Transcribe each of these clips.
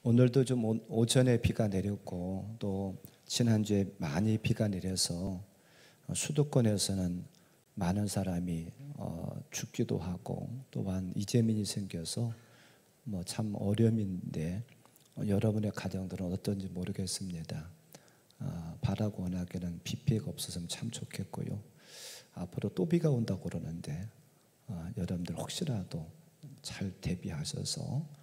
오늘도 좀 오전에 비가 내렸고 또 지난주에 많이 비가 내려서 수도권에서는 많은 사람이 죽기도 하고 또한 이재민이 생겨서 참 어려움인데 여러분의 가정들은 어떤지 모르겠습니다. 바라고 원하기는 비 피해가 없었으면 참 좋겠고요. 앞으로 또 비가 온다고 그러는데 여러분들 혹시라도 잘 대비하셔서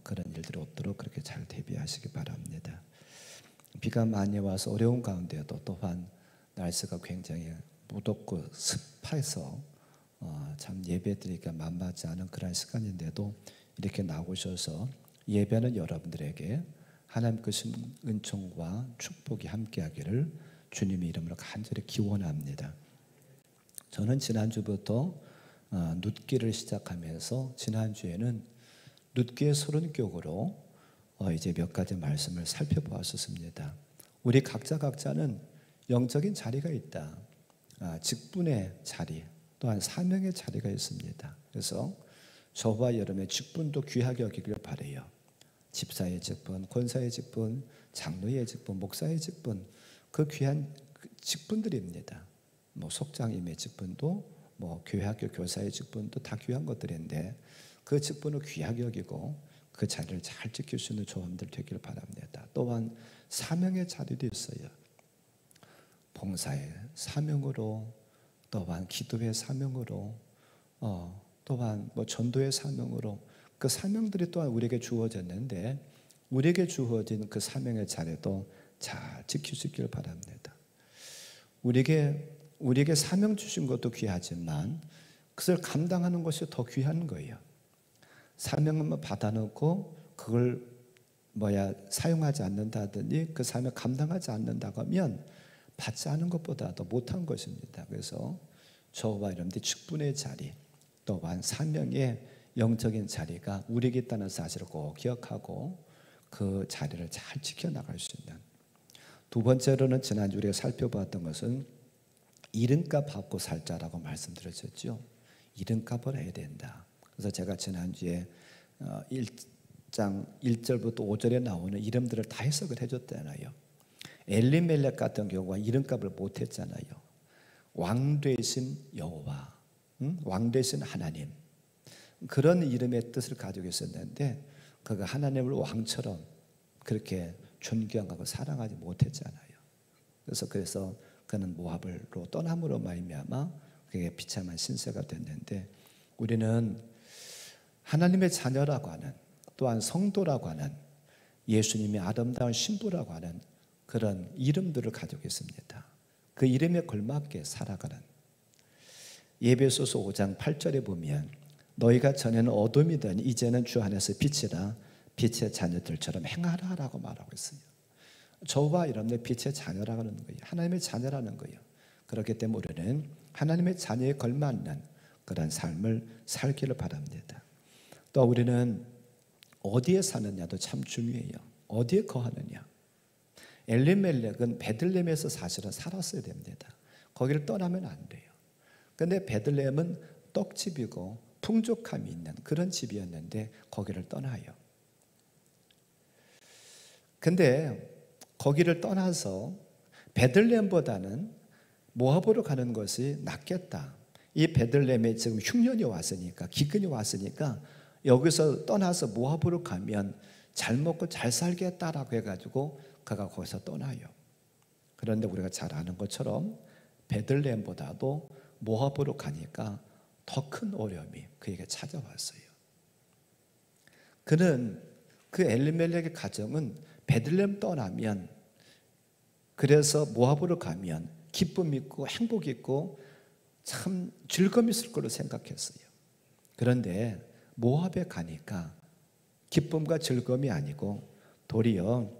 그런 일들이 없도록 그렇게 잘 대비하시기 바랍니다. 비가 많이 와서 어려운 가운데도 또한 날씨가 굉장히 무덥고 습해서 참 예배드리기가 만만치 않은 그런 시간인데도 이렇게 나오셔서 예배는 여러분들에게 하나님 그 은총과 축복이 함께하기를 주님의 이름으로 간절히 기원합니다. 저는 지난주부터 눕기를 시작하면서 지난주에는 눕기의 서론격으로 이제 몇 가지 말씀을 살펴보았었습니다. 우리 각자는 영적인 자리가 있다. 직분의 자리, 또한 사명의 자리가 있습니다. 그래서 저와 여러분의 직분도 귀하게 여기길 바라요. 집사의 직분, 권사의 직분, 장로의 직분, 목사의 직분, 그 귀한 직분들입니다. 속장임의 직분도 교회학교 교사의 직분도 다 귀한 것들인데 그 직분을 귀하게 여기고 그 자리를 잘 지킬 수 있는 조언들 되기를 바랍니다. 또한 사명의 자리도 있어요. 봉사의 사명으로, 또한 기도의 사명으로, 또한 전도의 사명으로 그 사명들이 또한 우리에게 주어졌는데 우리에게 주어진 그 사명의 자리도 잘 지킬 수 있기를 바랍니다. 우리에게 사명 주신 것도 귀하지만 그것을 감당하는 것이 더 귀한 거예요. 사명만 받아놓고 그걸 사용하지 않는다더니 그 사명 감당하지 않는다고 하면 받지 않은 것보다 더 못한 것입니다. 그래서 저와 여러분들이 직분의 자리 또한 사명의 영적인 자리가 우리에게 있다는 사실을 꼭 기억하고 그 자리를 잘 지켜나갈 수 있는. 두 번째로는 지난주 우리가 살펴보았던 것은 이름값 받고 살자라고 말씀드렸었죠. 이름값을 해야 된다. 그래서 제가 지난주에 1장 1절부터 5절에 나오는 이름들을 다 해석을 해줬잖아요. 엘리멜렉 같은 경우가 이름값을 못했잖아요. 왕 되신 여호와, 왕 되신 하나님, 그런 이름의 뜻을 가지고 있었는데 그가 하나님을 왕처럼 그렇게 존경하고 사랑하지 못했잖아요. 그래서 그는 모압으로 떠남으로 말미암아 그게 비참한 신세가 됐는데 우리는 하나님의 자녀라고 하는 또한 성도라고 하는 예수님의 아름다운 신부라고 하는 그런 이름들을 가지고 있습니다. 그 이름에 걸맞게 살아가는. 에베소서 5장 8절에 보면 너희가 전에는 어둠이더니 이제는 주 안에서 빛이라 빛의 자녀들처럼 행하라라고 말하고 있어요. 저와 여러분의 빛의 자녀라는 거예요. 하나님의 자녀라는 거예요. 그렇기 때문에 우리는 하나님의 자녀에 걸맞는 그런 삶을 살기를 바랍니다. 또 우리는 어디에 사느냐도 참 중요해요. 어디에 거하느냐. 엘리멜렉은 베들레헴에서 사실은 살았어야 됩니다. 거기를 떠나면 안 돼요. 그런데 베들레헴은 떡집이고 풍족함이 있는 그런 집이었는데 거기를 떠나요. 근데 거기를 떠나서 베들레헴보다는 모압으로 가는 것이 낫겠다. 이 베들레헴에 지금 흉년이 왔으니까, 기근이 왔으니까 여기서 떠나서 모압으로 가면 잘 먹고 잘 살겠다라고 해가지고 그가 거기서 떠나요. 그런데 우리가 잘 아는 것처럼 베들레헴보다도 모압으로 가니까 더 큰 어려움이 그에게 찾아왔어요. 그는 그 엘리멜렉의 가정은 베들레헴 떠나면, 그래서 모압으로 가면 기쁨 있고 행복 있고 참 즐거움이 있을 거로 생각했어요. 그런데 모압에 가니까 기쁨과 즐거움이 아니고 도리어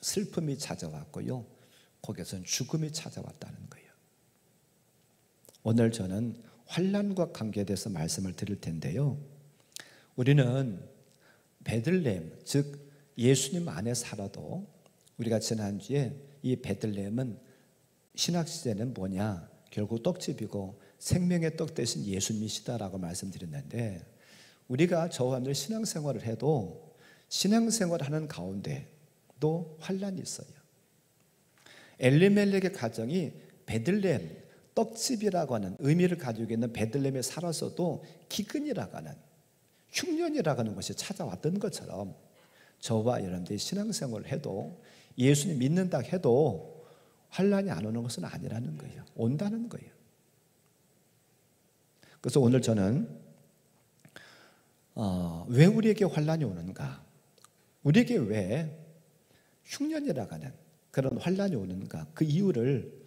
슬픔이 찾아왔고요. 거기에서는 죽음이 찾아왔다는 거예요. 오늘 저는 환난과 관계돼서 말씀을 드릴 텐데요. 우리는 베들레헴, 즉 예수님 안에 살아도 우리가 지난주에 이 베들레헴은 신학시대는 뭐냐? 결국 떡집이고 생명의 떡 대신 예수님이시다라고 말씀드렸는데 우리가 저와 함께 신앙생활을 해도 신앙생활하는 가운데 또 환란이 있어요. 엘리멜렉의 가정이 베들레헴, 떡집이라고 하는 의미를 가지고 있는 베들레헴에 살아서도 기근이라고 하는, 흉년이라고 하는 것이 찾아왔던 것처럼 저와 여러분들이 신앙생활을 해도, 예수님 믿는다 해도 환란이 안 오는 것은 아니라는 거예요. 온다는 거예요. 그래서 오늘 저는 왜 우리에게 환란이 오는가, 우리에게 왜 흉년이라고 하는 그런 환란이 오는가, 그 이유를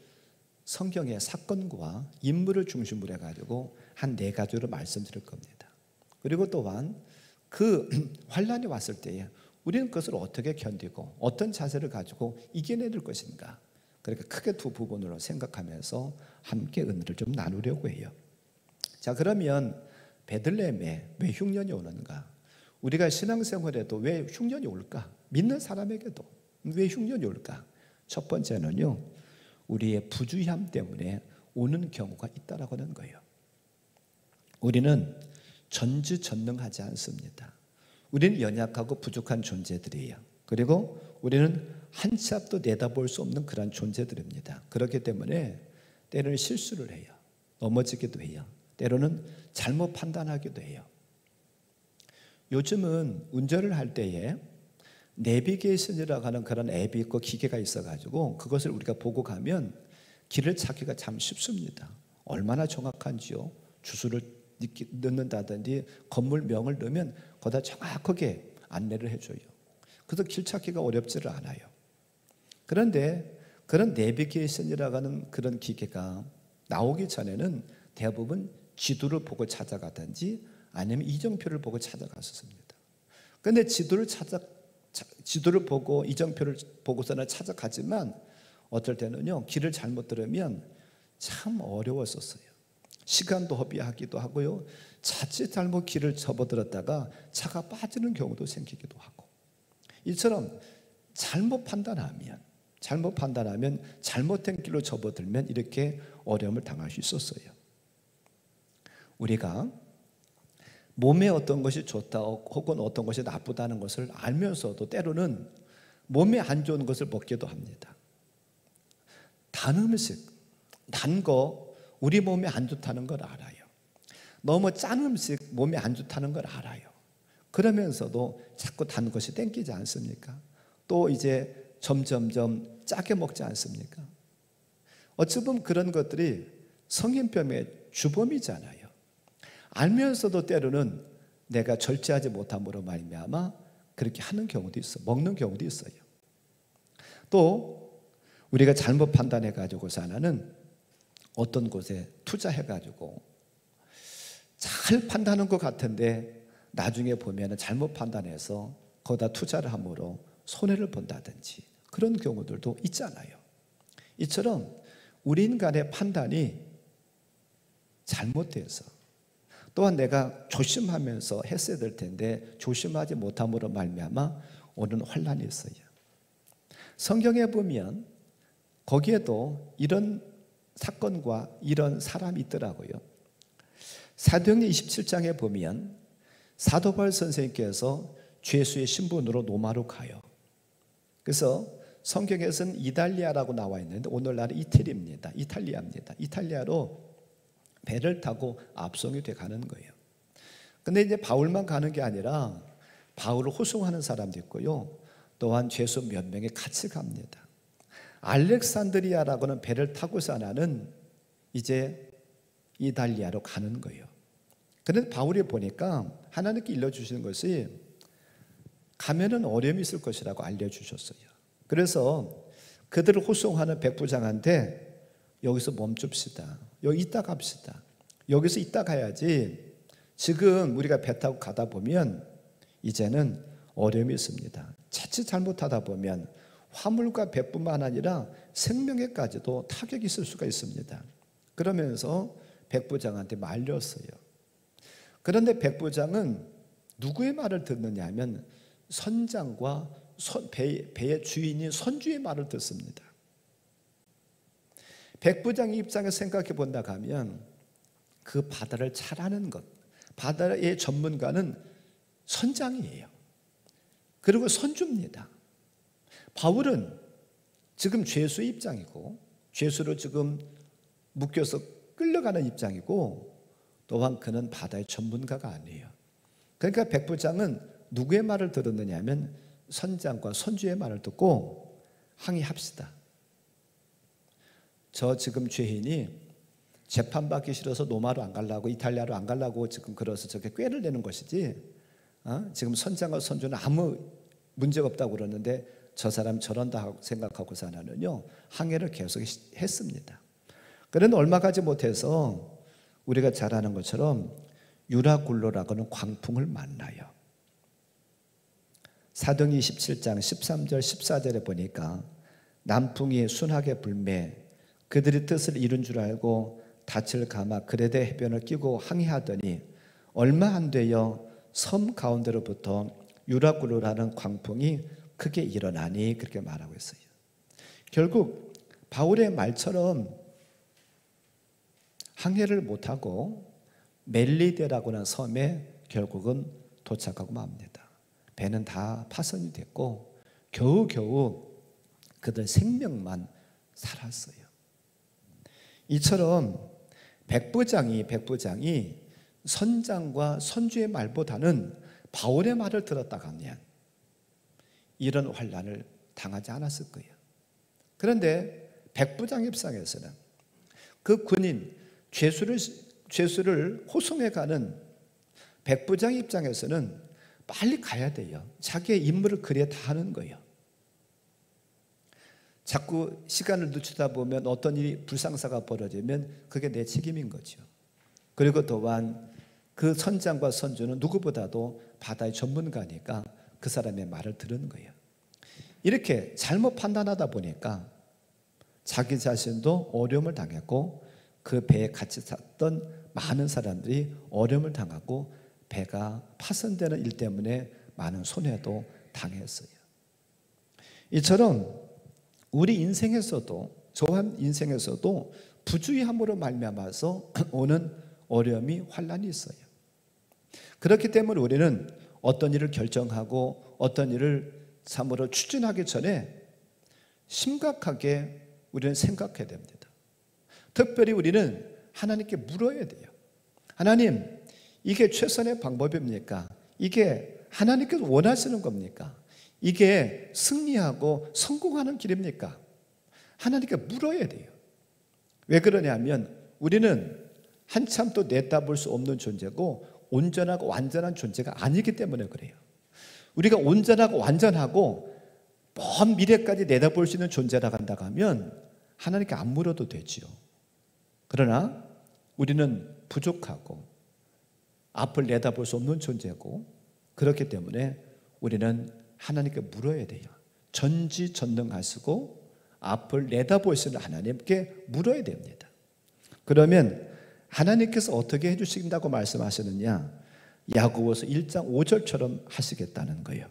성경의 사건과 인물을 중심으로 해가지고 한 4가지로 말씀드릴 겁니다. 그리고 또한 그 환란이 왔을 때에 우리는 그것을 어떻게 견디고 어떤 자세를 가지고 이겨낼 것인가, 그러니까 크게 2 부분으로 생각하면서 함께 은혜를 좀 나누려고 해요. 자, 그러면 베들레헴에 왜 흉년이 오는가, 우리가 신앙생활에도 왜 흉년이 올까, 믿는 사람에게도 왜 흉년이 올까. 첫 번째는요, 우리의 부주의함 때문에 오는 경우가 있다라고 하는 거예요. 우리는 전지전능하지 않습니다. 우리는 연약하고 부족한 존재들이에요. 그리고 우리는 한 치 앞도 내다볼 수 없는 그런 존재들입니다. 그렇기 때문에 때로는 실수를 해요. 넘어지기도 해요. 때로는 잘못 판단하기도 해요. 요즘은 운전을 할 때에 내비게이션이라고 하는 그런 앱이 있고 기계가 있어가지고 그것을 우리가 보고 가면 길을 찾기가 참 쉽습니다. 얼마나 정확한지요. 주소를 넣는다든지 건물명을 넣으면 거기다 정확하게 안내를 해줘요. 그래서 길 찾기가 어렵지를 않아요. 그런데 그런 내비게이션이라고 하는 그런 기계가 나오기 전에는 대부분 지도를 보고 찾아가든지 아니면 이정표를 보고 찾아갔었습니다. 그런데 지도를 보고 이정표를 보고서는 찾아가지만 어떨 때는요, 길을 잘못 들으면 참 어려웠었어요. 시간도 허비하기도 하고요, 자칫 잘못 길을 접어들었다가 차가 빠지는 경우도 생기기도 하고, 이처럼 잘못 판단하면 잘못된 길로 접어들면 이렇게 어려움을 당할 수 있었어요. 우리가 몸에 어떤 것이 좋다 혹은 어떤 것이 나쁘다는 것을 알면서도 때로는 몸에 안 좋은 것을 먹기도 합니다. 단 음식, 단 거 우리 몸에 안 좋다는 걸 알아요. 너무 짠 음식 몸에 안 좋다는 걸 알아요. 그러면서도 자꾸 단 것이 땡기지 않습니까? 또 이제 점점점 짜게 먹지 않습니까? 어찌 보면 그런 것들이 성인병의 주범이잖아요. 알면서도 때로는 내가 절제하지 못함으로 말미암아 그렇게 하는 경우도 있어, 먹는 경우도 있어요. 또 우리가 잘못 판단해가지고서 하나는 어떤 곳에 투자해가지고 잘 판단한 것 같은데 나중에 보면 잘못 판단해서 거기다 투자를 함으로 손해를 본다든지 그런 경우들도 있잖아요. 이처럼 우리 인간의 판단이 잘못돼서 또한 내가 조심하면서 했어야 될 텐데 조심하지 못함으로 말미암아 오는 환란이 있어요. 성경에 보면 거기에도 이런 사건과 이런 사람이 있더라고요. 사도행전 27장에 보면 사도 바울 선생님께서 죄수의 신분으로 로마로 가요. 그래서 성경에서는 이달리아라고 나와 있는데 오늘날은 이태리입니다. 이탈리아입니다. 이탈리아로 배를 타고 압송이 돼 가는 거예요. 근데 이제 바울만 가는 게 아니라 바울을 호송하는 사람도 있고요, 또한 죄수 몇 명이 같이 갑니다. 알렉산드리아라고는 배를 타고서 하나는 이제 이달리아로 가는 거예요. 그런데 바울이 보니까 하나님께 일러주시는 것이 가면은 어려움이 있을 것이라고 알려주셨어요. 그래서 그들을 호송하는 백부장한테 여기서 멈춥시다. 여기 있다 갑시다. 여기서 있다 가야지 지금 우리가 배 타고 가다 보면 이제는 어려움이 있습니다. 자칫 잘못하다 보면 화물과 배뿐만 아니라 생명에까지도 타격이 있을 수가 있습니다. 그러면서 백부장한테 말렸어요. 그런데 백부장은 누구의 말을 듣느냐 하면 선장과 배의 주인인 선주의 말을 듣습니다. 백부장의 입장에서 생각해 본다고 하면 그 바다를 잘 아는 것, 바다의 전문가는 선장이에요. 그리고 선주입니다. 바울은 지금 죄수의 입장이고 죄수로 지금 묶여서 끌려가는 입장이고 또한 그는 바다의 전문가가 아니에요. 그러니까 백부장은 누구의 말을 들었느냐 하면 선장과 선주의 말을 듣고 항의합시다. 저 지금 죄인이 재판받기 싫어서 로마로 안 가려고 이탈리아로 안 가려고 지금 그래서 저렇게 꾀를 내는 것이지 지금 선장과 선주는 아무 문제가 없다고 그러는데 저 사람 저런다 생각하고서 나는요 항해를 계속 했습니다. 그런데 얼마 가지 못해서 우리가 잘 아는 것처럼 유라굴로라고 하는 광풍을 만나요. 사도행전 27장 13절 14절에 보니까 남풍이 순하게 불매 그들이 뜻을 이룬 줄 알고 닻을 감아 그레데 해변을 끼고 항해하더니 얼마 안 되어 섬 가운데로부터 유라굴로라는 광풍이 크게 일어나니 그렇게 말하고 있어요. 결국 바울의 말처럼 항해를 못하고 멜리데라고 하는 섬에 결국은 도착하고 맙니다. 배는 다 파손이 됐고 겨우겨우 그들 생명만 살았어요. 이처럼 백부장이 선장과 선주의 말보다는 바울의 말을 들었다고 하면 이런 환난을 당하지 않았을 거예요. 그런데 백부장 입장에서는 그 군인 죄수를 호송해 가는 백부장 입장에서는 빨리 가야 돼요. 자기의 임무를 그래 다 하는 거예요. 자꾸 시간을 늦추다 보면 어떤 일이 불상사가 벌어지면 그게 내 책임인 거죠. 그리고 또한 그 선장과 선주는 누구보다도 바다의 전문가니까 그 사람의 말을 들은 거예요. 이렇게 잘못 판단하다 보니까 자기 자신도 어려움을 당했고 그 배에 같이 탔던 많은 사람들이 어려움을 당하고 배가 파손되는 일 때문에 많은 손해도 당했어요. 이처럼 우리 인생에서도 저한 인생에서도 부주의함으로 말미암아서 오는 어려움이 환난이 있어요. 그렇기 때문에 우리는 어떤 일을 결정하고 어떤 일을 참으로 추진하기 전에 심각하게 우리는 생각해야 됩니다. 특별히 우리는 하나님께 물어야 돼요. 하나님, 이게 최선의 방법입니까? 이게 하나님께서 원하시는 겁니까? 이게 승리하고 성공하는 길입니까? 하나님께 물어야 돼요. 왜 그러냐면 우리는 한참 또 내다볼 수 없는 존재고 온전하고 완전한 존재가 아니기 때문에 그래요. 우리가 온전하고 완전하고 먼 미래까지 내다볼 수 있는 존재라고 한다고 하면 하나님께 안 물어도 되지요. 그러나 우리는 부족하고 앞을 내다볼 수 없는 존재고 그렇기 때문에 우리는 하나님께 물어야 돼요. 전지전능하시고 앞을 내다보시는 하나님께 물어야 됩니다. 그러면 하나님께서 어떻게 해주신다고 말씀하시느냐? 야고보서 1장 5절처럼 하시겠다는 거예요.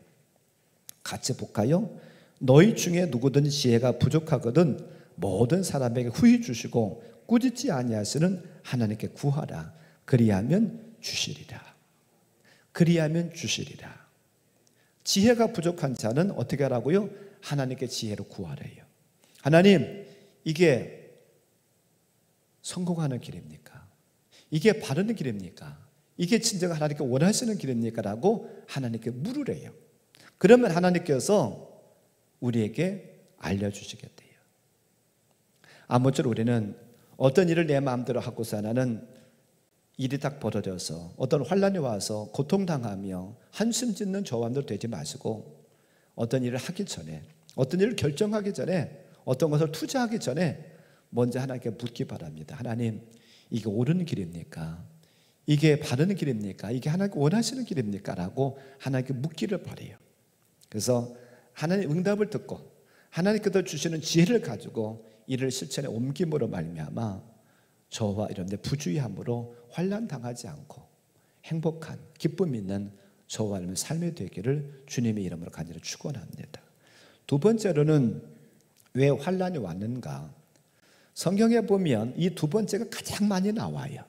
같이 볼까요? 너희 중에 누구든지 지혜가 부족하거든 모든 사람에게 후히 주시고 꾸짖지 아니하시는 하나님께 구하라. 그리하면 주시리라. 그리하면 주시리라. 지혜가 부족한 자는 어떻게 하라고요? 하나님께 지혜를 구하래요. 하나님, 이게 성공하는 길입니까? 이게 바르는 길입니까? 이게 진정 하나님께 원하시는 길입니까? 라고 하나님께 물으래요. 그러면 하나님께서 우리에게 알려주시겠대요. 아무쪼록 우리는 어떤 일을 내 마음대로 하고서 나는 일이 딱 벌어져서 어떤 환난이 와서 고통당하며 한숨 짓는 저함들 되지 마시고 어떤 일을 하기 전에 어떤 일을 결정하기 전에 어떤 것을 투자하기 전에 먼저 하나님께 묻기 바랍니다. 하나님, 이게 옳은 길입니까? 이게 바른 길입니까? 이게 하나님께 원하시는 길입니까? 라고 하나님께 묻기를 바라요. 그래서 하나님 응답을 듣고 하나님께서 주시는 지혜를 가지고 이를 실천에 옮김으로 말미암아 저와 이런 데 부주의함으로 환난 당하지 않고 행복한 기쁨 있는 저와 여러분의 삶이 되기를 주님의 이름으로 간절히 축원합니다. 두 번째로는 왜 환난이 왔는가? 성경에 보면 이 두 번째가 가장 많이 나와요.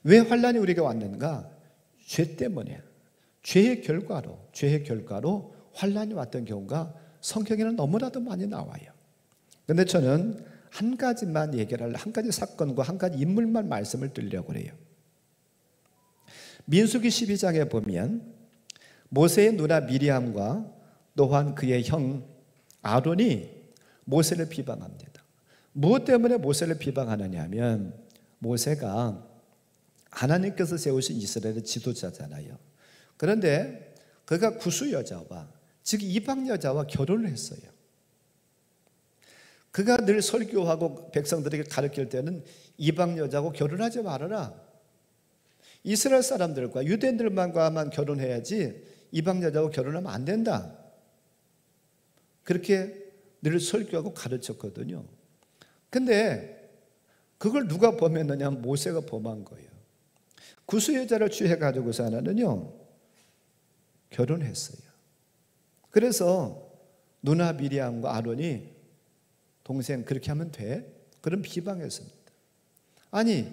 왜 환난이 우리에게 왔는가? 죄 때문에. 죄의 결과로 환난이 왔던 경우가 성경에는 너무나도 많이 나와요. 그런데 저는 한 가지만 얘기를 하려, 한 가지 사건과 한 가지 인물만 말씀을 드리려고 해요. 민수기 12장에 보면 모세의 누나 미리암과 또한 그의 형 아론이 모세를 비방합니다. 무엇 때문에 모세를 비방하느냐 하면 모세가 하나님께서 세우신 이스라엘의 지도자잖아요. 그런데 그가 구수 여자와, 즉 이방 여자와 결혼을 했어요. 그가 늘 설교하고 백성들에게 가르칠 때는 이방 여자하고 결혼하지 말아라. 이스라엘 사람들과 유대인들만과만 결혼해야지 이방 여자하고 결혼하면 안 된다. 그렇게 늘 설교하고 가르쳤거든요. 근데 그걸 누가 범했느냐? 모세가 범한 거예요. 구수 여자를 취해가지고서 하나는요, 결혼했어요. 그래서 누나 미리암과 아론이 동생 그렇게 하면 돼? 그럼 비방했습니다. 아니,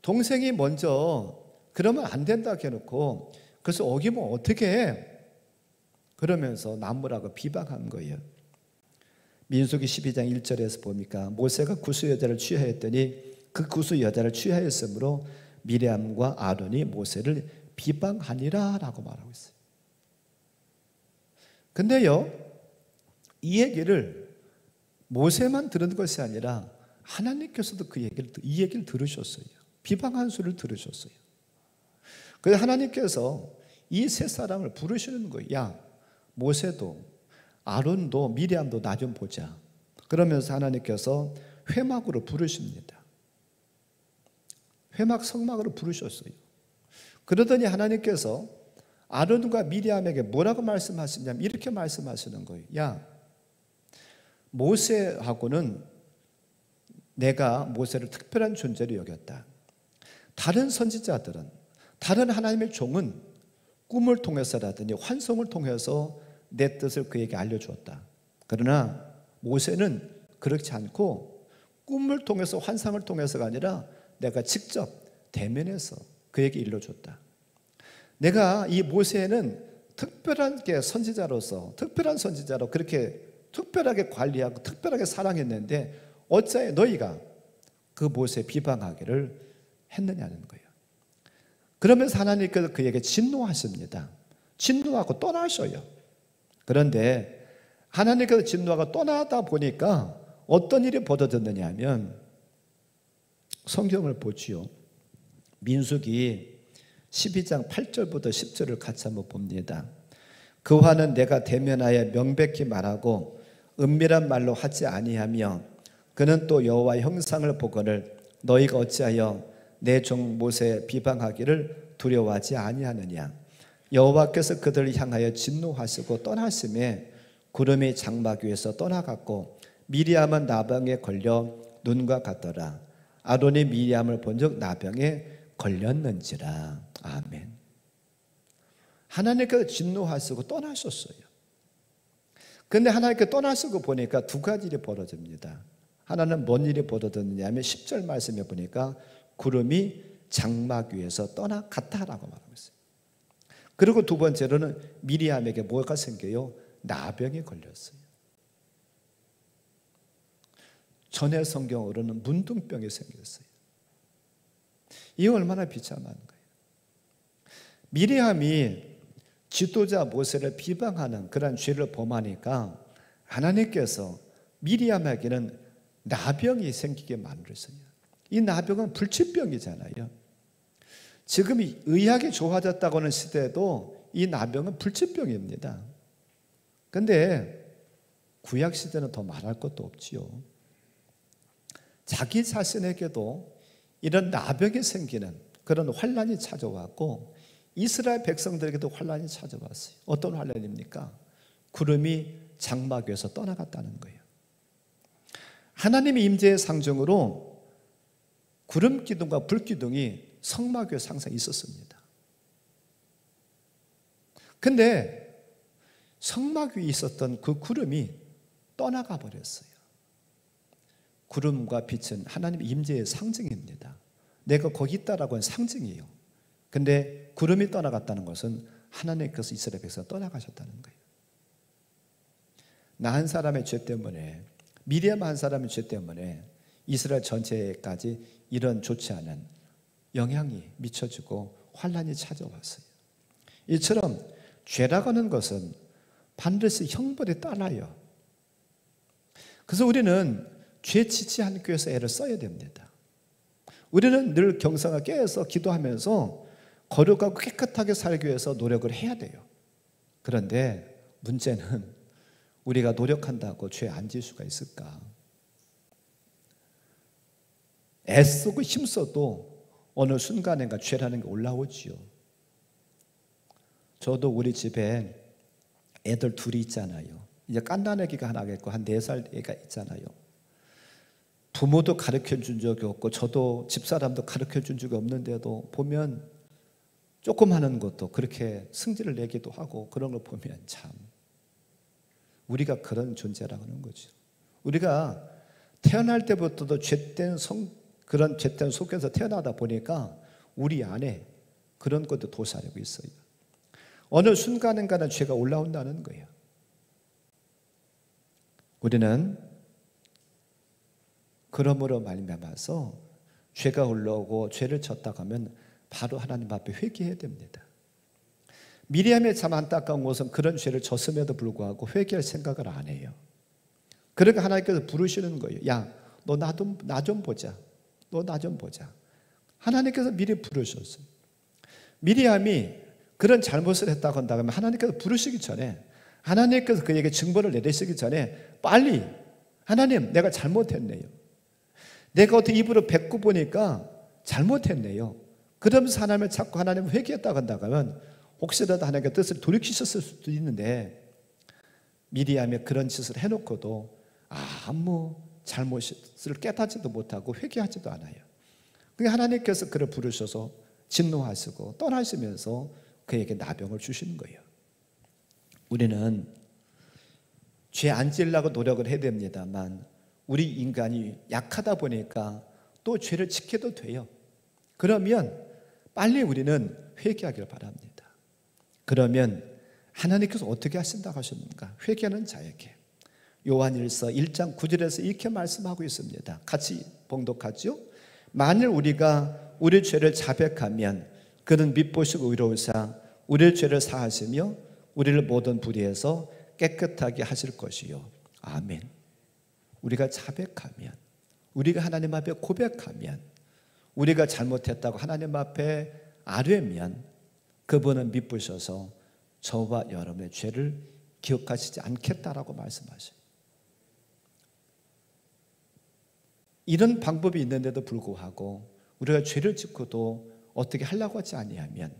동생이 먼저 그러면 안 된다 해놓고 그래서 어기면 어떻게 해? 그러면서 나무라고 비방한 거예요. 민수기 12장 1절에서 보니까 모세가 구수 여자를 취하였더니 그 구수 여자를 취하였으므로 미리암과 아론이 모세를 비방하니라 라고 말하고 있어요. 근데요, 이 얘기를 모세만 들은 것이 아니라 하나님께서도 이 얘기를 들으셨어요. 비방한 소리를 들으셨어요. 그래서 하나님께서 이 세 사람을 부르시는 거예요. 야, 모세도 아론도 미리암도 나 좀 보자. 그러면서 하나님께서 회막으로 부르십니다. 회막 성막으로 부르셨어요. 그러더니 하나님께서 아론과 미리암에게 뭐라고 말씀하시냐면 이렇게 말씀하시는 거예요. 야, 모세하고는 내가 모세를 특별한 존재로 여겼다. 다른 선지자들은, 다른 하나님의 종은 꿈을 통해서라든지 환성을 통해서 내 뜻을 그에게 알려주었다. 그러나 모세는 그렇지 않고 꿈을 통해서 환상을 통해서가 아니라 내가 직접 대면해서 그에게 일러줬다. 내가 이 모세는 특별한 선지자로서, 특별한 선지자로 그렇게 특별하게 관리하고 특별하게 사랑했는데 어찌하여 너희가 그 모세 비방하기를 했느냐는 거예요. 그러면서 하나님께서 그에게 진노하십니다. 진노하고 떠나셔요. 그런데 하나님께서 진노하고 떠나다 보니까 어떤 일이 벌어졌느냐 하면 성경을 보지요. 민수기 12장 8절부터 10절을 같이 한번 봅니다. 그 화는 내가 대면하여 명백히 말하고 은밀한 말로 하지 아니하며 그는 또 여호와의 형상을 보거늘 너희가 어찌하여 내 종 모세 비방하기를 두려워하지 아니하느냐. 여호와께서 그들을 향하여 진노하시고 떠나심에 구름이 장막 위에서 떠나갔고 미리암은 나병에 걸려 눈과 같더라. 아론이 미리암을 본즉 나병에 걸렸는지라. 아멘. 하나님께서 진노하시고 떠나셨어요. 그런데 하나님께 떠나시고 보니까 두 가지 일이 벌어집니다. 하나는 뭔 일이 벌어졌느냐 하면 10절 말씀에 보니까 구름이 장막 위에서 떠나갔다라고 말하고 있어요. 그리고 두 번째로는 미리암에게 뭐가 생겨요? 나병이 걸렸어요. 전에 성경으로는 문둥병이 생겼어요. 이게 얼마나 비참한 거예요. 미리암이 지도자 모세를 비방하는 그런 죄를 범하니까 하나님께서 미리암에게는 나병이 생기게 만들었어요. 이 나병은 불치병이잖아요. 지금 의학이 좋아졌다고 하는 시대에도 이 나병은 불치병입니다. 그런데 구약 시대는 더 말할 것도 없지요. 자기 자신에게도 이런 나병이 생기는 그런 환난이 찾아왔고 이스라엘 백성들에게도 환난이 찾아왔어요. 어떤 환난입니까? 구름이 장막 위에서 떠나갔다는 거예요. 하나님의 임재의 상징으로 구름 기둥과 불 기둥이 성막 위에 항상 있었습니다. 근데 성막 위에 있었던 그 구름이 떠나가 버렸어요. 구름과 빛은 하나님의 임재의 상징입니다. 내가 거기 있다라고 하는 상징이에요. 근데 구름이 떠나갔다는 것은 하나님께서 이스라엘 백성을 떠나가셨다는 거예요. 나 한 사람의 죄 때문에, 미리암 한 사람의 죄 때문에 이스라엘 전체까지 이런 좋지 않은 영향이 미쳐지고 환란이 찾아왔어요. 이처럼 죄라고 하는 것은 반드시 형벌에 따라요. 그래서 우리는 죄 짓지 않기 위해서 애를 써야 됩니다. 우리는 늘 경성을 깨어서 기도하면서 거룩하고 깨끗하게 살기 위해서 노력을 해야 돼요. 그런데 문제는 우리가 노력한다고 죄 안 지을 수가 있을까? 애쓰고 힘써도 어느 순간인가 죄라는 게 올라오지요. 저도 우리 집에 애들 둘이 있잖아요. 이제 깐난애기가 하나 있고 한 4살 애가 있잖아요. 부모도 가르쳐 준 적이 없고 저도 집사람도 가르쳐 준 적이 없는데도 보면 조금 하는 것도 그렇게 승질을 내기도 하고 그런 걸 보면 참 우리가 그런 존재라고 하는 거죠. 우리가 태어날 때부터도 그런 죄된 속에서 태어나다 보니까 우리 안에 그런 것도 도사리고 있어요. 어느 순간인가는 죄가 올라온다는 거예요. 우리는 그러므로 말미암아서 죄가 올라오고 죄를 졌다고 하면 바로 하나님 앞에 회개해야 됩니다. 미리암의 참 안타까운 것은 그런 죄를 졌음에도 불구하고 회개할 생각을 안 해요. 그러니까 하나님께서 부르시는 거예요. 야, 너 나 좀 보자. 너 나 좀 보자. 하나님께서 미리 부르셨어요. 미리암이 그런 잘못을 했다고 한다면 하나님께서 부르시기 전에, 하나님께서 그에게 징벌을 내리시기 전에 빨리 하나님 내가 잘못했네요. 내가 어떻게 입으로 뱉고 보니까 잘못했네요. 그러면서 하나님을 찾고 하나님을 회개했다고 한다면 혹시라도 하나님의 뜻을 돌이키셨을 수도 있는데 미리암이 그런 짓을 해놓고도 아무 잘못을 깨닫지도 못하고 회개하지도 않아요. 그러니까 하나님께서 그를 부르셔서 진노하시고 떠나시면서 그에게 나병을 주시는 거예요. 우리는 죄 안 지으려고 노력을 해야 됩니다만 우리 인간이 약하다 보니까 또 죄를 지켜도 돼요. 그러면 빨리 우리는 회개하기를 바랍니다. 그러면 하나님께서 어떻게 하신다고 하셨는가? 회개하는 자에게 요한일서 1장 9절에서 이렇게 말씀하고 있습니다. 같이 봉독하죠. 만일 우리가 우리 죄를 자백하면 그는 미쁘시고 의로우사 우리의 죄를 사하시며 우리를 모든 불의에서 깨끗하게 하실 것이요. 아멘. 우리가 자백하면, 우리가 하나님 앞에 고백하면, 우리가 잘못했다고 하나님 앞에 아뢰면 그분은 미쁘셔서 저와 여러분의 죄를 기억하시지 않겠다라고 말씀하셔요. 이런 방법이 있는데도 불구하고 우리가 죄를 짓고도 어떻게 하려고 하지 아니하면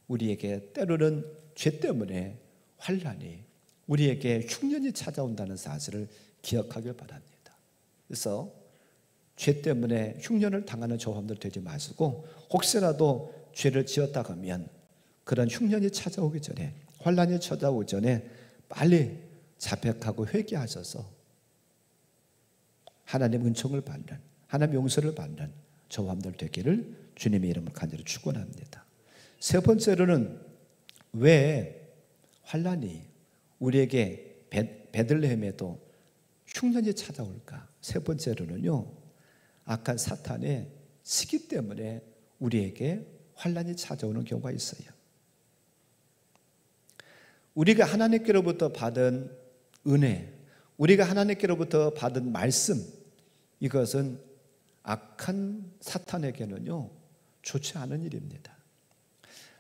우리에게 때로는 죄 때문에 환난이, 우리에게 흉년이 찾아온다는 사실을 기억하길 바랍니다. 그래서 죄 때문에 흉년을 당하는 저함들 되지 마시고 혹시라도 죄를 지었다고 하면 그런 흉년이 찾아오기 전에, 환난이 찾아오기 전에 빨리 자백하고 회개하셔서 하나님 은총을 받는, 하나님 용서를 받는 저함들 되기를 주님의 이름으로 간절히 축원합니다. 세 번째로는 왜 환난이 우리에게 베들레헴에도 흉년이 찾아올까? 세 번째로는요, 악한 사탄의 시기 때문에 우리에게 환난이 찾아오는 경우가 있어요. 우리가 하나님께로부터 받은 은혜, 우리가 하나님께로부터 받은 말씀, 이것은 악한 사탄에게는요 좋지 않은 일입니다.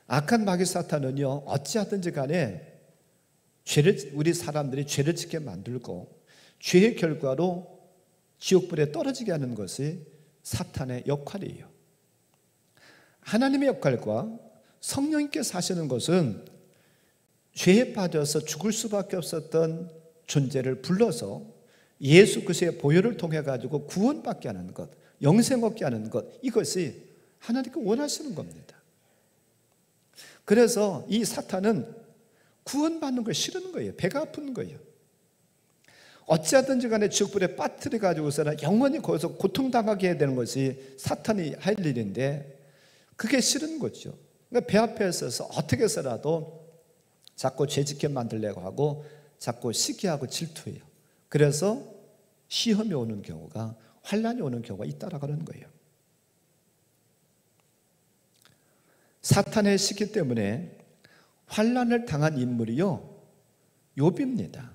악한 마귀 사탄은요 어찌하든지 간에 우리 사람들이 죄를 짓게 만들고 죄의 결과로 지옥불에 떨어지게 하는 것이 사탄의 역할이에요. 하나님의 역할과 성령님께서 하시는 것은 죄에 빠져서 죽을 수밖에 없었던 존재를 불러서 예수 그리스도의 보혈을 통해 가지고 구원받게 하는 것, 영생 얻게 하는 것, 이것이 하나님께 원하시는 겁니다. 그래서 이 사탄은 구원받는 걸 싫은 거예요. 배가 아픈 거예요. 어찌하든지 간에 지옥불에 빠뜨려 가지고서는 영원히 거기서 고통당하게 해야 되는 것이 사탄이 할 일인데 그게 싫은 거죠. 그러니까 배 앞에 서서 어떻게 해서라도 자꾸 죄짓게 만들려고 하고 자꾸 시기하고 질투해요. 그래서 시험이 오는 경우가, 환난이 오는 경우가 있다라는 거예요. 사탄의 시기 때문에 환난을 당한 인물이요, 욥입니다.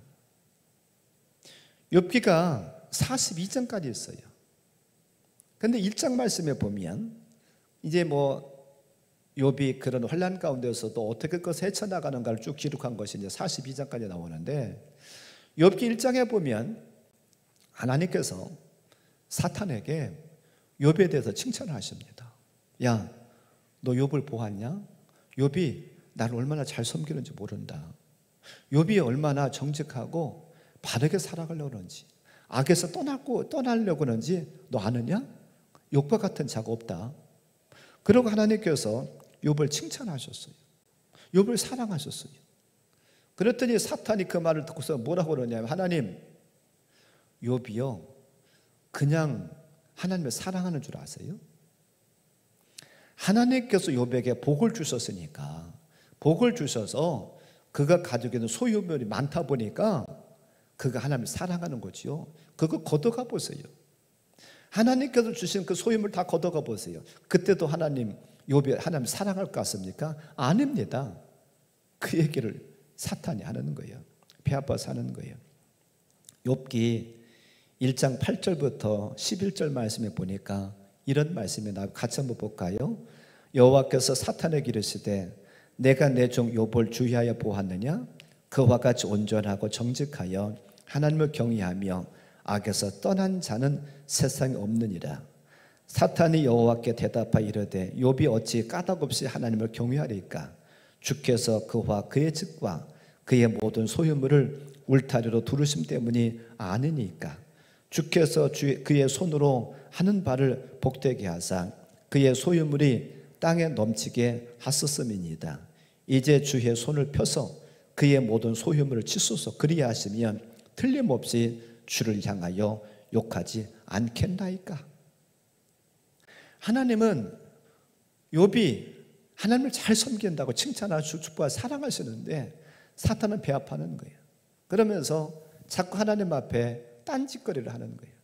욥기가 42장까지 있어요. 그런데 1장 말씀에 보면 이제 욥이 그런 환난 가운데서도 어떻게 그것을 헤쳐나가는가를 쭉 기록한 것이 이제 42장까지 나오는데, 욥기 1장에 보면 하나님께서 사탄에게 욥에 대해서 칭찬을 하십니다. 야, 너 욥을 보았냐? 욥이 나를 얼마나 잘 섬기는지 모른다. 욥이 얼마나 정직하고 바르게 살아가려고 그러는지, 악에서 떠나려고 하는지 너 아느냐? 욥과 같은 자가 없다. 그러고 하나님께서 욥을 칭찬하셨어요. 욥을 사랑하셨어요. 그랬더니 사탄이 그 말을 듣고서 뭐라고 그러냐면, 하나님, 욥이요 그냥 하나님을 사랑하는 줄 아세요? 하나님께서 욥에게 복을 주셨으니까, 복을 주셔서 그가 가지고 있는 소유물이 많다 보니까 그가 하나님을 사랑하는 거지요. 그거 걷어가 보세요. 하나님께서 주신 그 소유물 다 걷어가 보세요. 그때도 욥이 하나님 사랑할 것 같습니까? 아닙니다. 그 얘기를 사탄이 하는 거예요. 배 아파서 하는 거예요. 욥기 1장 8절부터 11절 말씀에 보니까 이런 말씀이 나와요. 같이 한번 볼까요? 여호와께서 사탄에게 이르시되 내가 내 종 욥을 주의하여 보았느냐? 그와 같이 온전하고 정직하여 하나님을 경외하며 악에서 떠난 자는 세상에 없느니라. 사탄이 여호와께 대답하여 이르되 욥이 어찌 까닭없이 하나님을 경외하리까? 주께서 그와 그의 집과 그의 모든 소유물을 울타리로 두르심 때문이 아니니까. 주께서 그의 손으로 하는 바를 복되게 하사 그의 소유물이 땅에 넘치게 하셨음이니이다. 이제 주의 손을 펴서 그의 모든 소유물을 치소서. 그리하시면 틀림없이 주를 향하여 욕하지 않겠나이까. 하나님은 욥이 하나님을 잘 섬긴다고 칭찬하시고 축복하고 사랑하시는데 사탄은 배합하는 거예요. 그러면서 자꾸 하나님 앞에 딴짓거리를 하는 거예요.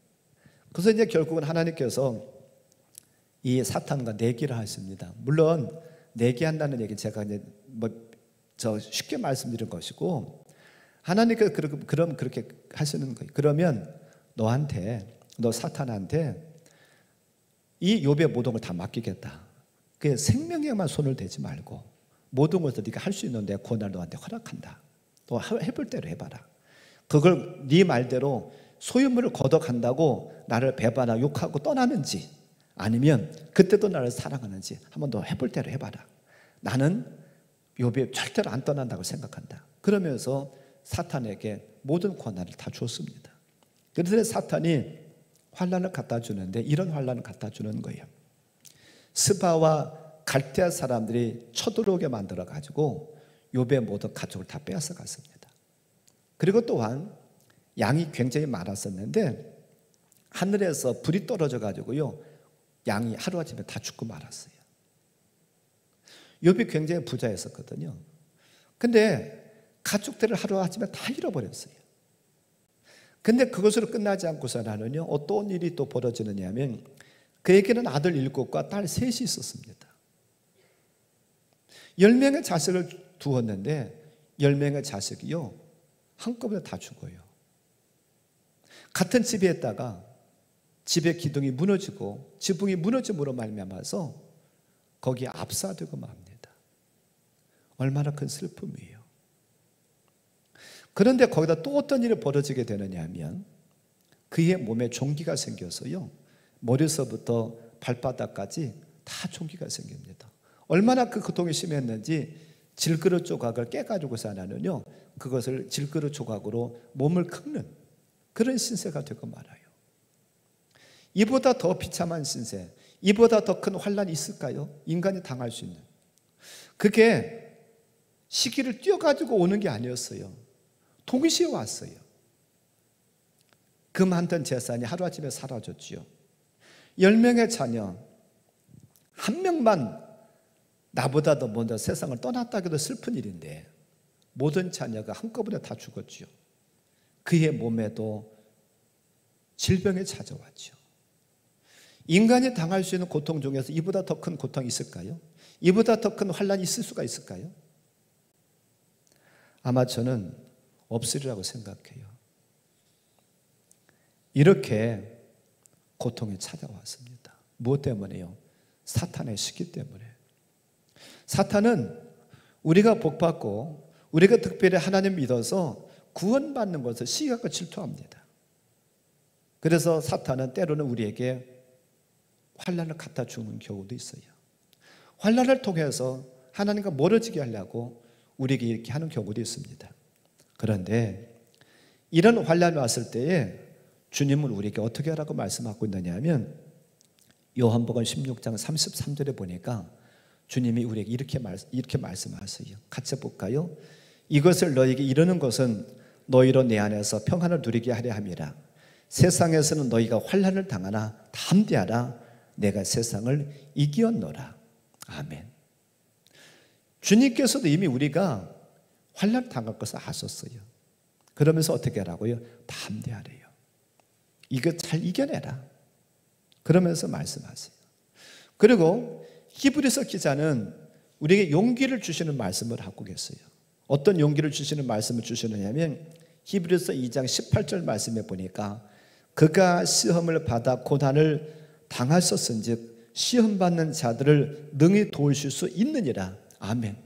그래서 이제 결국은 하나님께서 이 사탄과 내기를 하십니다. 물론 내기한다는 얘기 제가 이제 쉽게 말씀드린 것이고, 하나님께서 그럼 그렇게 하시는 거예요. 그러면 너 사탄한테 이 욥의 모든 걸 다 맡기겠다. 그 생명에만 손을 대지 말고 모든 것을 네가 할 수 있는데 권한을 너한테 허락한다. 너 해볼 대로 해봐라. 그걸 네 말대로 소유물을 걷어간다고 나를 배반하고 욕하고 떠나는지, 아니면 그때도 나를 사랑하는지 한번 너 해볼 대로 해봐라. 나는 욥이 절대로 안 떠난다고 생각한다. 그러면서 사탄에게 모든 권한을 다 줬습니다. 그래서 사탄이 환난을 갖다 주는데 이런 환난을 갖다 주는 거예요. 스바와 갈대아 사람들이 쳐들어오게 만들어 가지고 욥의 모든 가족을 다 빼앗아 갔습니다. 그리고 또한 양이 굉장히 많았었는데 하늘에서 불이 떨어져 가지고요, 양이 하루아침에 다 죽고 말았어요. 욥이 굉장히 부자였었거든요. 근데 가축들을 하루아침에 다 잃어버렸어요. 근데 그것으로 끝나지 않고서는요, 어떤 일이 또 벌어지느냐 하면 그에게는 아들 7과 딸 3이 있었습니다. 10명의 자식을 두었는데 10명의 자식이요 한꺼번에 다 죽어요. 같은 집에 있다가 집의 기둥이 무너지고 지붕이 무너짐으로 말미암아서 거기에 압사되고 맙니다. 얼마나 큰 슬픔이에요. 그런데 거기다 또 어떤 일이 벌어지게 되느냐 하면 그의 몸에 종기가 생겨서요, 머리서부터 발바닥까지 다 종기가 생깁니다. 얼마나 그 고통이 심했는지 질그릇 조각을 깨가지고서 하나는요, 그것을 질그릇 조각으로 몸을 긁는 그런 신세가 되고 말아요. 이보다 더 비참한 신세, 이보다 더 큰 환난이 있을까요? 인간이 당할 수 있는. 그게 시기를 뛰어가지고 오는 게 아니었어요. 동시에 왔어요. 그 많던 재산이 하루아침에 사라졌지요. 10명의 자녀 한 명만 나보다 더 먼저 세상을 떠났다 해도 슬픈 일인데 모든 자녀가 한꺼번에 다 죽었지요. 그의 몸에도 질병이 찾아왔죠. 인간이 당할 수 있는 고통 중에서 이보다 더 큰 고통이 있을까요? 이보다 더 큰 환난이 있을 수가 있을까요? 아마 저는 없으리라고 생각해요. 이렇게 고통이 찾아왔습니다. 무엇 때문에요? 사탄의 시기 때문에. 사탄은 우리가 복받고 우리가 특별히 하나님 믿어서 구원받는 것을 시기하고 질투합니다. 그래서 사탄은 때로는 우리에게 환난을 갖다 주는 경우도 있어요. 환난을 통해서 하나님과 멀어지게 하려고 우리에게 이렇게 하는 경우도 있습니다. 그런데 이런 환난이 왔을 때에 주님은 우리에게 어떻게 하라고 말씀하고 있느냐 하면 요한복음 16장 33절에 보니까 주님이 우리에게 이렇게 말씀하세요. 같이 볼까요? 이것을 너에게 이르는 것은 너희로 내 안에서 평안을 누리게 하려 함이라. 세상에서는 너희가 환난을 당하나 담대하라. 내가 세상을 이기었노라. 아멘. 주님께서도 이미 우리가 환난 당할 것을 아셨어요. 그러면서 어떻게 하라고요? 담대하래요. 이거 잘 이겨내라. 그러면서 말씀하세요. 그리고 히브리서 기자는 우리에게 용기를 주시는 말씀을 하고 계세요. 어떤 용기를 주시는 말씀을 주시느냐면 히브리서 2장 18절 말씀에 보니까 그가 시험을 받아 고난을 당하셨은즉 시험받는 자들을 능히 도우실 수 있느니라. 아멘.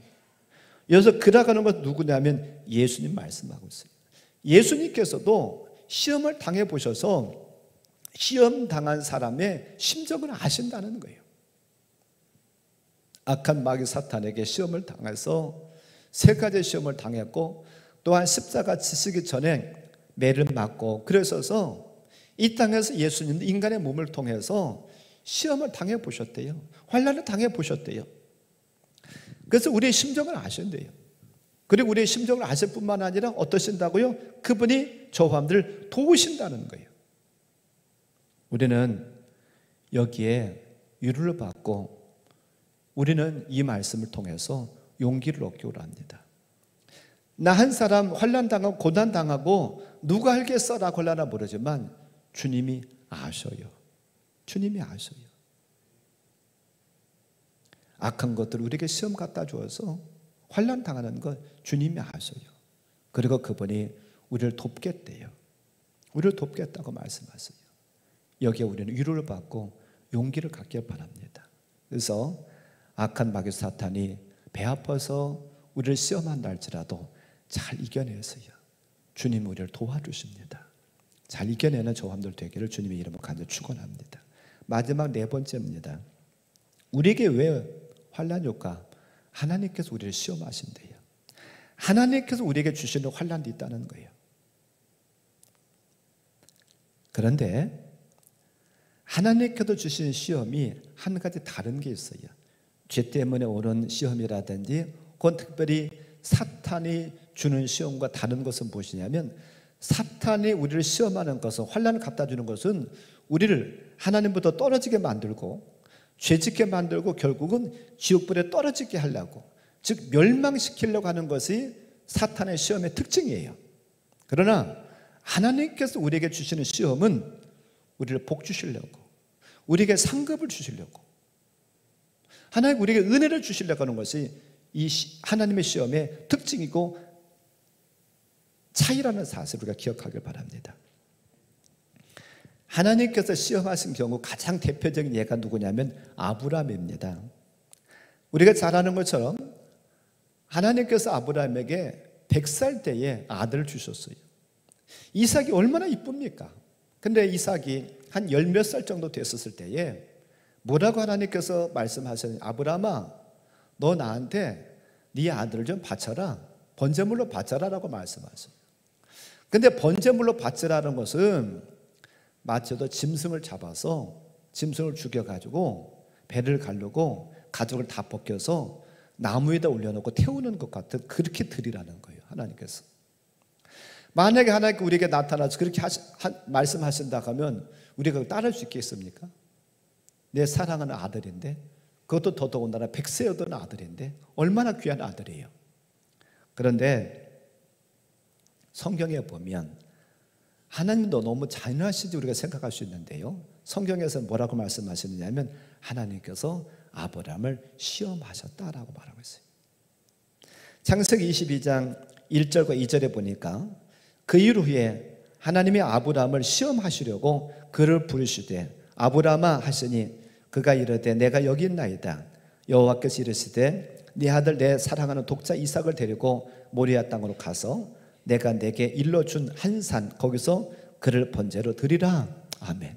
여기서 그라고 하는 건 누구냐면 예수님 말씀하고 있어요. 예수님께서도 시험을 당해보셔서 시험 당한 사람의 심정을 아신다는 거예요. 악한 마귀 사탄에게 시험을 당해서 3가지 시험을 당했고 또한 십자가 지시기 전에 매를 맞고 그러셔서 이 땅에서 예수님도 인간의 몸을 통해서 시험을 당해보셨대요. 환난을 당해보셨대요. 그래서 우리의 심정을 아신대요. 그리고 우리의 심정을 아실 뿐만 아니라 어떠신다고요? 그분이 저 사람들을 도우신다는 거예요. 우리는 여기에 위로를 받고 우리는 이 말씀을 통해서 용기를 얻기 원합니다. 나 한 사람 환난당하고 고난당하고 누가 알겠어라고 하려나 모르지만 주님이 아셔요. 주님이 아셔요. 악한 것들을 우리에게 시험 갖다 주어서 환난 당하는 것 주님이 아셔요. 그리고 그분이 우리를 돕겠대요. 우리를 돕겠다고 말씀하세요. 여기에 우리는 위로를 받고 용기를 갖길 바랍니다. 그래서 악한 마귀 사탄이 배 아파서 우리를 시험한다 할지라도 잘 이겨내세요. 주님이 우리를 도와주십니다. 잘 이겨내는 저함들 되기를 주님의 이름으로 간절히 축원합니다. 마지막 4번째입니다. 우리에게 왜 환난이 올까? 하나님께서 우리를 시험하신대요. 하나님께서 우리에게 주시는 환난도 있다는 거예요. 그런데 하나님께서 주신 시험이 한 가지 다른 게 있어요. 죄 때문에 오는 시험이라든지 그건 특별히 사탄이 주는 시험과 다른 것은 무엇이냐면 사탄이 우리를 시험하는 것은 환난을 갖다 주는 것은 우리를 하나님부터 떨어지게 만들고 죄짓게 만들고 결국은 지옥불에 떨어지게 하려고 즉 멸망시키려고 하는 것이 사탄의 시험의 특징이에요. 그러나 하나님께서 우리에게 주시는 시험은 우리를 복 주시려고 우리에게 상급을 주시려고 하나님 우리에게 은혜를 주시려고 하는 것이 이 하나님의 시험의 특징이고 차이라는 사실을 우리가 기억하길 바랍니다. 하나님께서 시험하신 경우 가장 대표적인 예가 누구냐면 아브라함입니다. 우리가 잘 아는 것처럼 하나님께서 아브라함에게 100살 때에 아들을 주셨어요. 이삭이 얼마나 이쁩니까? 근데 이삭이 한 10몇 살 정도 됐었을 때에 뭐라고 하나님께서 말씀하셨느냐, 아브라함아 너 나한테 네 아들을 좀 바쳐라, 번제물로 바쳐라라고 말씀하셨어요. 근데 번제물로 바치라는 것은 마치도 짐승을 잡아서 짐승을 죽여가지고 배를 가르고 가죽을 다 벗겨서 나무 위에다 올려놓고 태우는 것 같은 그렇게 드리라는 거예요. 하나님께서 만약에 하나님께 우리에게 나타나서 그렇게 말씀하신다 하면 우리가 따를 수 있겠습니까? 내 사랑하는 아들인데 그것도 더더군다나 100세 얻은 아들인데 얼마나 귀한 아들이에요. 그런데 성경에 보면 하나님도 너무 잔인하시지 우리가 생각할 수 있는데요, 성경에서 뭐라고 말씀하시느냐면 하나님께서 아브라함을 시험하셨다라고 말하고 있어요. 창세기 22장 1절과 2절에 보니까 그 일 후에 하나님이 아브라함을 시험하시려고 그를 부르시되 아브라함아 하시니 그가 이르되 내가 여기 있나이다. 여호와께서 이르시되 네 아들 내 사랑하는 독자 이삭을 데리고 모리아 땅으로 가서 내가 내게 일러준 한 산 거기서 그를 번제로 드리라. 아멘.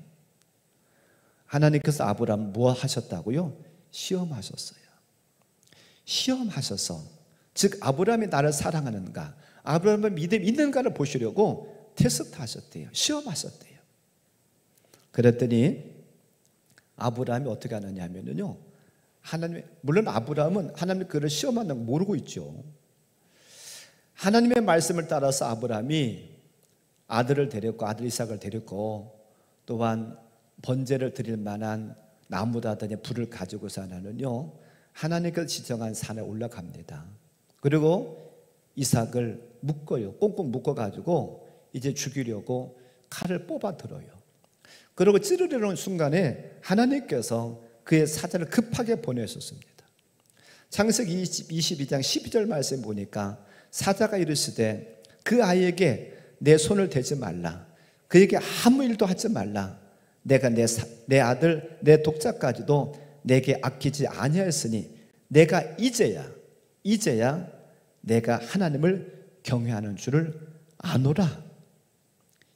하나님께서 아브라함 뭐 하셨다고요? 시험하셨어요. 시험하셔서, 즉 아브라함이 나를 사랑하는가, 아브라함의 믿음이 있는가를 보시려고 테스트 하셨대요. 시험하셨대요. 그랬더니 아브라함이 어떻게 하느냐 하면요, 물론 아브라함은 하나님이 그를 시험하는 걸 모르고 있죠. 하나님의 말씀을 따라서 아브라함이 아들을 데렸고 아들 이삭을 데렸고 또한 번제를 드릴 만한 나무라든지 불을 가지고서 하나는요 하나님께서 지정한 산에 올라갑니다. 그리고 이삭을 묶어요. 꽁꽁 묶어가지고 이제 죽이려고 칼을 뽑아 들어요. 그리고 찌르려는 순간에 하나님께서 그의 사자를 급하게 보내셨습니다. 창세기 22장 12절 말씀 보니까 사자가 이르시되 그 아이에게 내 손을 대지 말라. 그에게 아무 일도 하지 말라. 내가 내 아들 내 독자까지도 내게 아끼지 아니하였으니 내가 이제야 내가 하나님을 경외하는 줄을 아노라.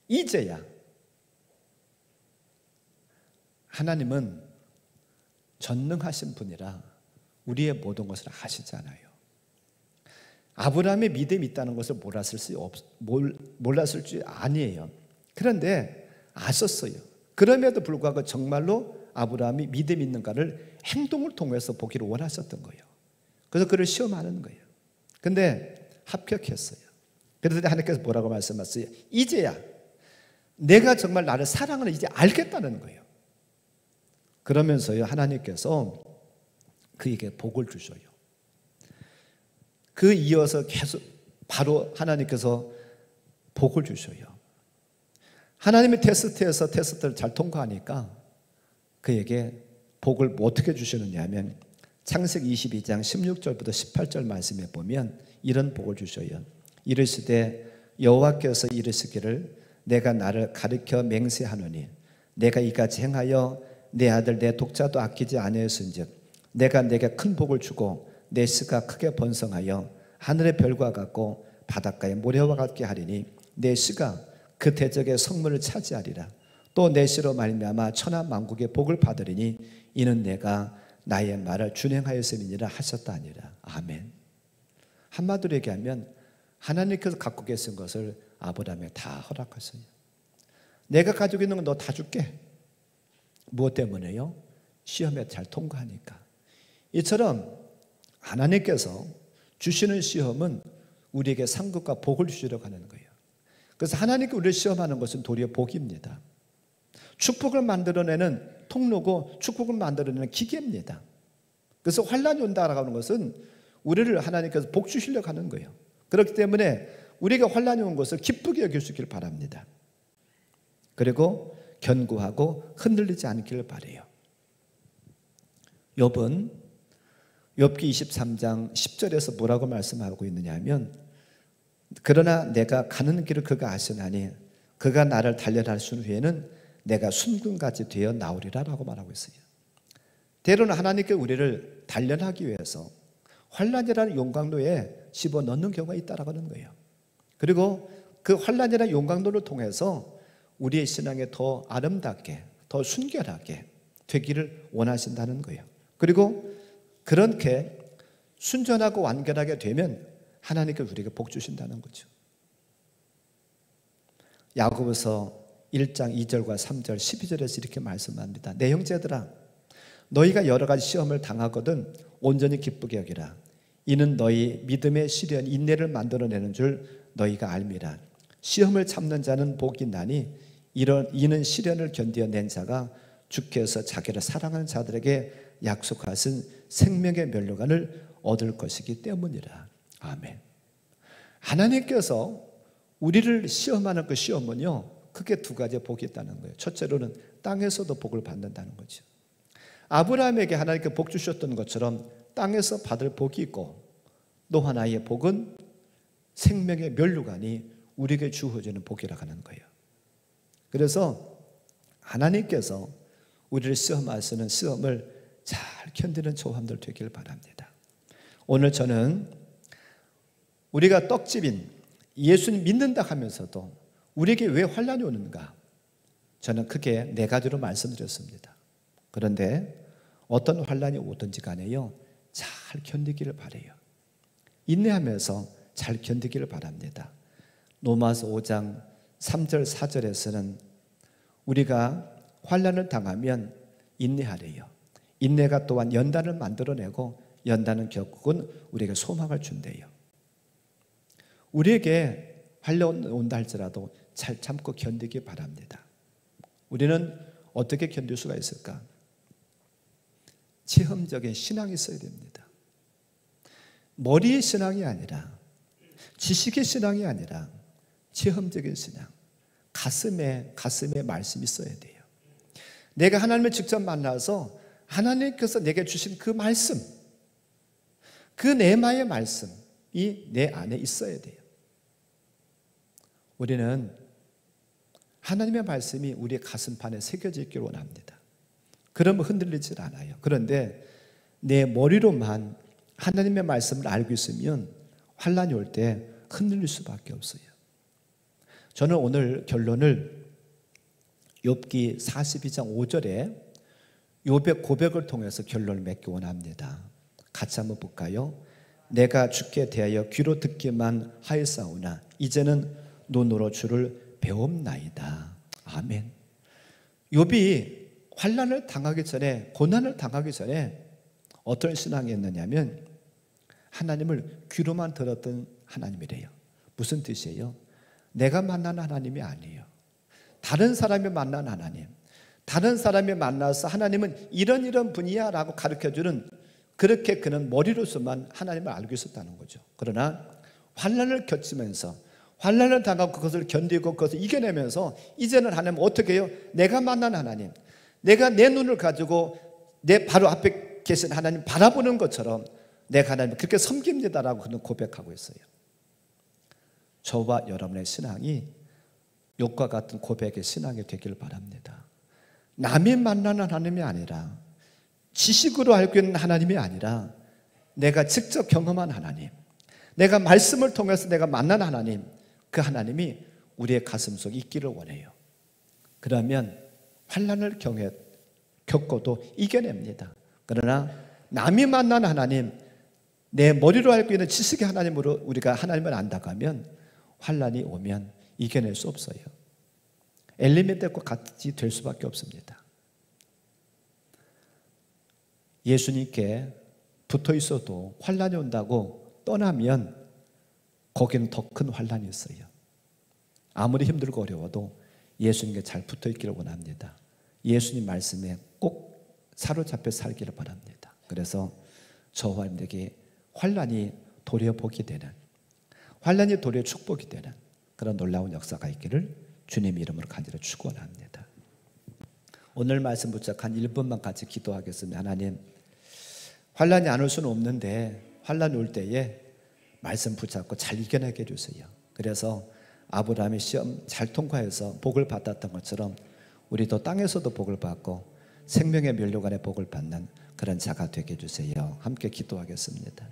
이제야. 하나님은 전능하신 분이라 우리의 모든 것을 아시잖아요. 아브라함의 믿음이 있다는 것을 몰랐을 줄 아니에요. 그런데 아셨어요. 그럼에도 불구하고 정말로 아브라함이 믿음이 있는가를 행동을 통해서 보기를 원하셨던 거예요. 그래서 그를 시험하는 거예요. 근데 합격했어요. 그래서 하나님께서 뭐라고 말씀하셨어요? 이제야 내가 정말 나를 사랑하는 이제 알겠다는 거예요. 그러면서요 하나님께서 그에게 복을 주셔요. 그 이어서 계속 바로 하나님께서 복을 주셔요. 하나님의 테스트를 잘 통과하니까 그에게 복을 어떻게 주시느냐 하면 창세기 22장 16절부터 18절 말씀에 보면 이런 복을 주셔요. 이르시되 여호와께서 이르시기를 내가 나를 가리켜 맹세하노니 내가 이같이 행하여 내 아들 내 독자도 아끼지 아니하였은즉 내가 내게 큰 복을 주고 내 씨가 크게 번성하여 하늘의 별과 같고 바닷가의 모래와 같게 하리니 내 씨가 그 대적의 성문을 차지하리라. 또 내 씨로 말미암아 천하 만국의 복을 받으리니 이는 내가 나의 말을 준행하였음이니라 하셨다 아니라. 아멘. 한마디로 얘기하면 하나님께서 갖고 계신 것을 아브라함에 다 허락하셨어요. 내가 가지고 있는 건 너 다 줄게. 무엇 때문에요? 시험에 잘 통과하니까. 이처럼 하나님께서 주시는 시험은 우리에게 상급과 복을 주시려고 하는 거예요. 그래서 하나님께 우리를 시험하는 것은 도리어 복입니다. 축복을 만들어내는 통로고 축복을 만들어내는 기계입니다. 그래서 환난이 온다라고 하는 것은 우리를 하나님께서 복 주시려고 하는 거예요. 그렇기 때문에 우리가 환난이 온 것을 기쁘게 여길 수 있기를 바랍니다. 그리고 견고하고 흔들리지 않기를 바라요. 욥은 욥기 23장 10절에서 뭐라고 말씀하고 있느냐 하면 그러나 내가 가는 길을 그가 아시나니 그가 나를 단련하신 후에는 내가 순금같이 되어 나오리라 라고 말하고 있어요. 때로는 하나님께 우리를 단련하기 위해서 환난이라는 용광로에 집어넣는 경우가 있다라고 하는 거예요. 그리고 그 환난이라는 용광로를 통해서 우리의 신앙에 더 아름답게 더 순결하게 되기를 원하신다는 거예요. 그리고 그렇게 순전하고 완결하게 되면 하나님께 우리에게 복 주신다는 거죠. 야고보서 1장 2절과 3절 12절에서 이렇게 말씀합니다. 내 형제들아 너희가 여러 가지 시험을 당하거든 온전히 기쁘게 여기라. 이는 너희 믿음의 시련 인내를 만들어내는 줄 너희가 알미라. 시험을 참는 자는 복이 나니 이는 시련을 견디어낸 자가 주께서 자기를 사랑하는 자들에게 약속하신 생명의 면류관을 얻을 것이기 때문이라. 아멘. 하나님께서 우리를 시험하는 그 시험은요, 크게 두 가지 복이 있다는 거예요. 첫째로는 땅에서도 복을 받는다는 거죠. 아브라함에게 하나님께 복 주셨던 것처럼 땅에서 받을 복이 있고, 또 하나의 복은 생명의 면류관이 우리에게 주어지는 복이라고 하는 거예요. 그래서 하나님께서 우리를 시험하시는 시험을 잘 견디는 저함들 되길 바랍니다. 오늘 저는 우리가 떡집인 예수님 믿는다 하면서도 우리에게 왜 환난이 오는가, 저는 크게 네 가지로 말씀드렸습니다. 그런데 어떤 환난이 오든지 간에요, 잘 견디기를 바라요. 인내하면서 잘 견디기를 바랍니다. 로마서 5장 3절 4절에서는 우리가 환난을 당하면 인내하래요. 인내가 또한 연단을 만들어내고, 연단은 결국은 우리에게 소망을 준대요. 우리에게 환난 온다 할지라도 잘 참고 견디기 바랍니다. 우리는 어떻게 견딜 수가 있을까? 체험적인 신앙이 있어야 됩니다. 머리의 신앙이 아니라, 지식의 신앙이 아니라 체험적인 신앙, 가슴에 말씀이 있어야 돼요. 내가 하나님을 직접 만나서 하나님께서 내게 주신 그 말씀, 그 내마의 말씀이 내 안에 있어야 돼요. 우리는 하나님의 말씀이 우리의 가슴판에 새겨져 있기를 원합니다. 그러면 흔들리질 않아요. 그런데 내 머리로만 하나님의 말씀을 알고 있으면 환난이 올 때 흔들릴 수밖에 없어요. 저는 오늘 결론을 욥기 42장 5절에 욥의 고백을 통해서 결론을 맺기 원합니다. 같이 한번 볼까요? 내가 주께 대하여 귀로 듣기만 하였사오나 이제는 눈으로 주를 배움나이다. 아멘. 욥이 환난을 당하기 전에, 고난을 당하기 전에 어떤 신앙이 있느냐면 하나님을 귀로만 들었던 하나님이래요. 무슨 뜻이에요? 내가 만난 하나님이 아니에요. 다른 사람이 만난 하나님, 다른 사람이 만나서 하나님은 이런 분이야 라고 가르쳐주는, 그렇게 그는 머리로서만 하나님을 알고 있었다는 거죠. 그러나 환난을 겪으면서, 환난을 당하고 그것을 견디고 그것을 이겨내면서 이제는 하나님 어떻게 해요? 내가 만난 하나님, 내가 내 눈을 가지고 내 바로 앞에 계신 하나님 바라보는 것처럼 내가 하나님을 그렇게 섬깁니다라고 그는 고백하고 있어요. 저와 여러분의 신앙이 욥과 같은 고백의 신앙이 되기를 바랍니다. 남이 만나는 하나님이 아니라, 지식으로 알고 있는 하나님이 아니라 내가 직접 경험한 하나님, 내가 말씀을 통해서 내가 만난 하나님, 그 하나님이 우리의 가슴 속에 있기를 원해요. 그러면 환난을 겪어도 이겨냅니다. 그러나 남이 만난 하나님, 내 머리로 알고 있는 지식의 하나님으로 우리가 하나님을 안다고 하면 환난이 오면 이겨낼 수 없어요. 엘리멘트와 같이 될 수밖에 없습니다. 예수님께 붙어 있어도 환난이 온다고 떠나면 거기는 더 큰 환난이 있어요. 아무리 힘들고 어려워도 예수님께 잘 붙어 있기를 원합니다. 예수님 말씀에 꼭 사로잡혀 살기를 바랍니다. 그래서 저와 여러분에게 환난이 도리어 복이 되는, 환난이 도리어 축복이 되는 그런 놀라운 역사가 있기를 주님 이름으로 간절히 축원합니다. 오늘 말씀 붙잡고 한 1분만 같이 기도하겠습니다. 하나님, 환난이 안 올 수는 없는데 환난이 올 때에 말씀 붙잡고 잘 이겨내게 해주세요. 그래서 아브라함의 시험 잘 통과해서 복을 받았던 것처럼 우리도 땅에서도 복을 받고 생명의 면류관의 복을 받는 그런 자가 되게 해주세요. 함께 기도하겠습니다.